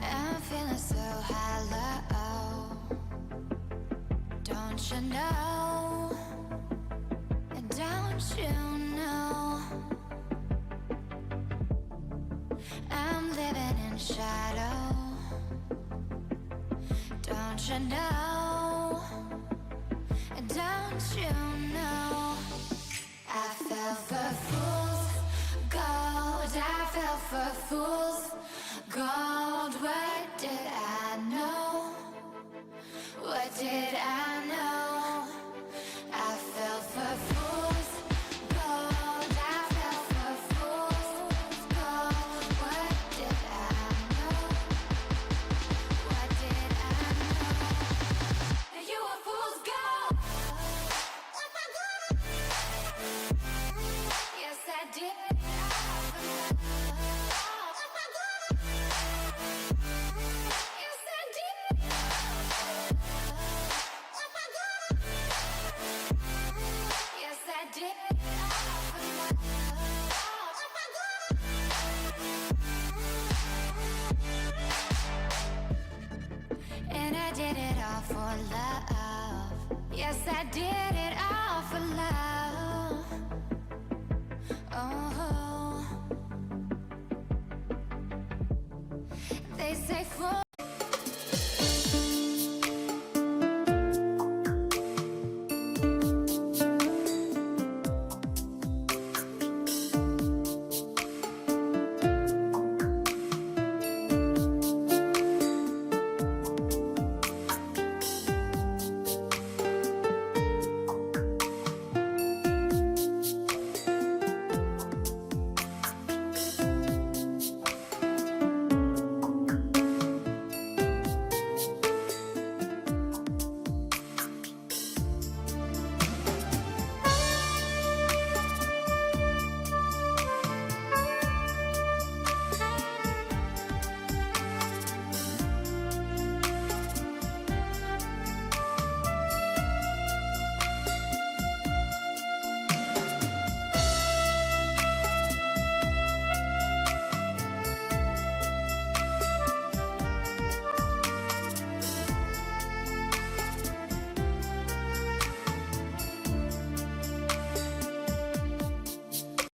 I'm feeling so hollow. Don't you know? And don't you know? I'm living in shadow. Don't you know? And don't you know? I fell for fool's gold. I fell for fool's gold. What did I know? What did I know? I fell for fool's gold. I fell for fool's gold. What did I know? What did I know? You were fool's gold. Yes, I did. And I did it all for love. Yes, I did.